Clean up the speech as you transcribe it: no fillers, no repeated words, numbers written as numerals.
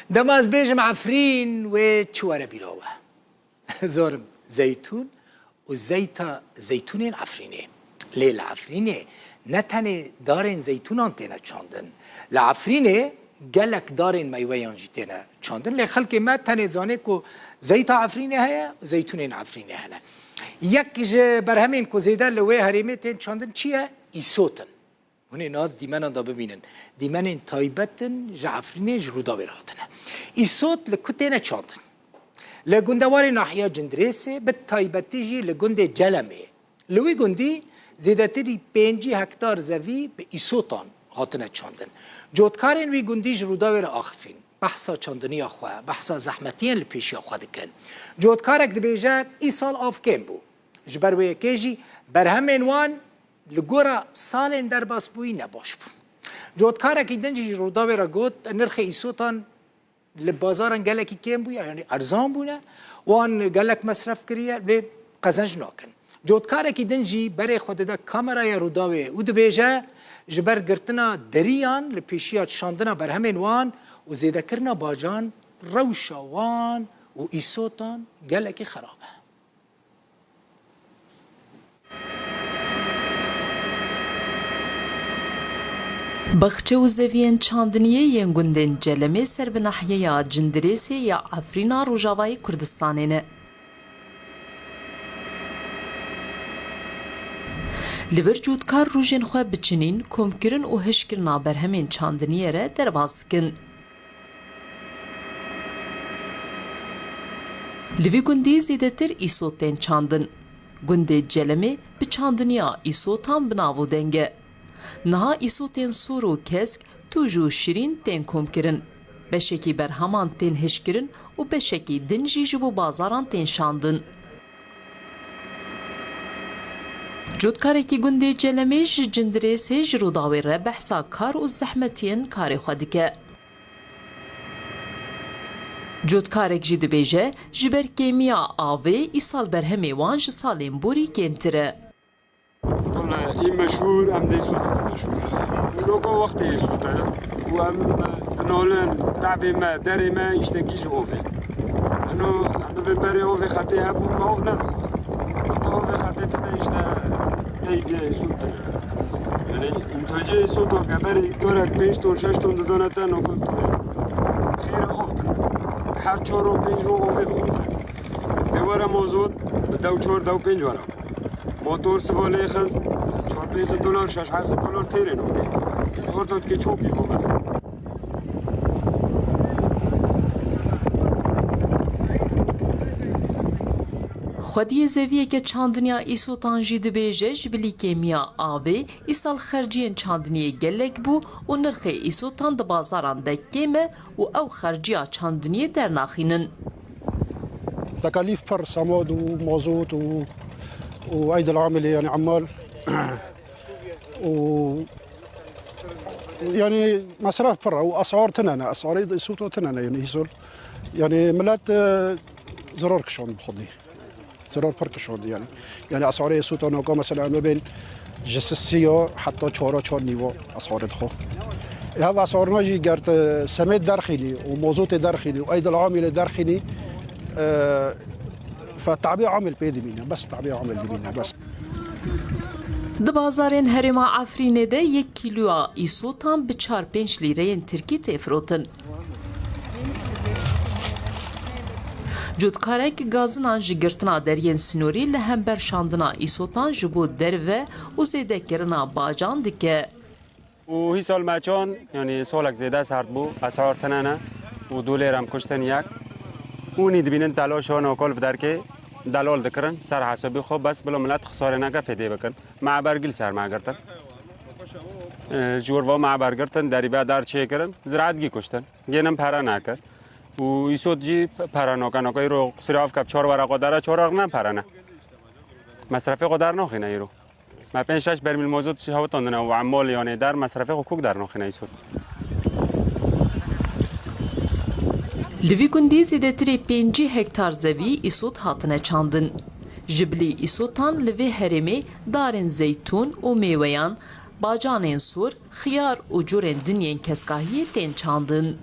دماز بيجم عفرين وشوارة بيروه زورم زيتون وزيتا زيتونين عفريني ليه العفريني نتاني دارين زيتونان تينا چاندن لعفريني قالك دارين ميويان جي تينا چاندن ليه خلقي ما تاني زاني كو زيتا عفريني هيا وزيتونين عفريني هنا يك برهمين كو زيدان لوي هريمي تين چاندن چيه إيسوتن هوني ناد ديمانان دا ببينن ديمانين تايبتن جعفريني جرودا براتنا إيسوت لكتينا چاندن لگندوار ناحیه جندریسه به تایبتیجی لگند جلمه لوی گندی زیادتری 5 هکتار زوی به ایسوتان هاتنه چاندن جودکارین وی گندیج روداور آخفین بحثا چاندنی آخواه بحثا زحمتین لپیشی آخواه دکن جودکارک دبیجه ای سال آف کم بو جبر وی کجی برهمین وان لگورا سالین در باس بوی نباش بو جودکارک ایدنجی روداور گود نرخ ایسوتان لبازارن گلکی کم بویا یعنی ارزان بونه وان گلک مصرف کریه به قزنج ناکن جودکاره کی دنجی برای خود دا کامرای روداوی و دبیجه جبر گرتنا دریان لپیشیات شاندنا بر همین وان و زیده کرنا باجان روشا وان و ایسوتان گلکی خرابه بخچه و زوین چاندنیه ین گندن جلمه سر به ناحیه یا جندریسی یا افرینا روجاوای کردستانینه. لور جودکار روژن خواه بچنین کمکرن و هشکرنا برهمین چاندنیه را درباز کن. لوی گندی زیده تر ایسوتین چاندن. گنده جلمه به چاندنیا ایسوتان بناو دنگه. نها ایسوتین سور و کسک توجو شیرین تین کم کرن. بشکی برهمان تین هش کرن و بشکی دنجی جبو بازاران تین شاندن. جودکارکی گنده جلمیش جندره سیج روداوی را بحثا کار و زحمتین کاری خودکه. جودکارک جید بیجه جبر کیمیا آوی ایسال برهمی وانج سالین بوری کمتره. والله این مشهور هم دیسود مشهور. لوگو وقتی سوده و هم تنولن تعبی ما دری ما اشتگیج اوفی. انو عند بری اوفی خطی هبون ما اوف ندخوست. اوفی خطی تنیشته تیجی سوده. یعنی این تیجی سوده که بری دورک 5 تون 6 تون دونتن و کن توی خیر اوفتن. هر 4 و 5 رو اوفی دخوست. دوباره موضوع دو 4 دو 5 ورم. موتور سوالی خست 4-5 دلار 6-7 دلار تیره نوگه خورتاد که چوبی بو بس خودی زویه که چاندنیا ایسوتان جید بیجه جبلی کیمیا آوی ایسال خرجین چاندنیه گلک بو و نرخ ایسوتان ده بازاران ده کیمه و او خرجیا چاندنیه در ناخینن تكاليف بر سماد ومازوت وأيدي العامل يعني عمال و يعني مصرف برا واسعار تنانا اسعار سوتو تنانا يعني يسول يعني ملات زرار كشون بخدي زرار بركشون يعني اسعار سوتو نوكا مثلا ما بين جسسيو حتى 4 نيفو اسعار دخو هذا اسعار ناجي قرت سماد داخلي ومازوت داخلي وايدي العامل داخلي فتعبئة عمل بيدي مينا بس تعبئة عمل دي مينا بس د بازارên herêma Efrînê de 1 kîloya îsotan bi 4-5 lîreyên Tirkî tê firotin. Cotkarek gazinan ji girtina deriyên Sinûrî li hember şandina îsotan ji bo derve û zêdekirina bacan dike. و هی سال مچان یعنی سالک زیده سرد بو اسعار تنانه و دلار هم کشتن یک اونی دبینن تلاشان و کالف درکه دلال دکرن سر حسابی خوب بس بلا ملت خساره نگه فیده بکن معبرگیل سر معگرتن جوروا معبرگرتن دریبه در چه کرن زراعت گی کشتن گینم پره نکرد و ایسود جی پره ناکن رو سراف کب 4 ورقا داره 4 ورق نه پره نه مصرفه قدر نخینه ایرو ما 5-6 برمیل موزود شهوت تاندنه و عمال یعنی در مصرفه کوک در نخینه ایسود Li vî gundî zêdetirê 5 hektar zevî îsot hatine çandin. Ji bilî îsotan li vê herêmê darên zeytûn û mêweyan, bacanên sor, xiyar û corên dinyên keskahiyê tên çandin.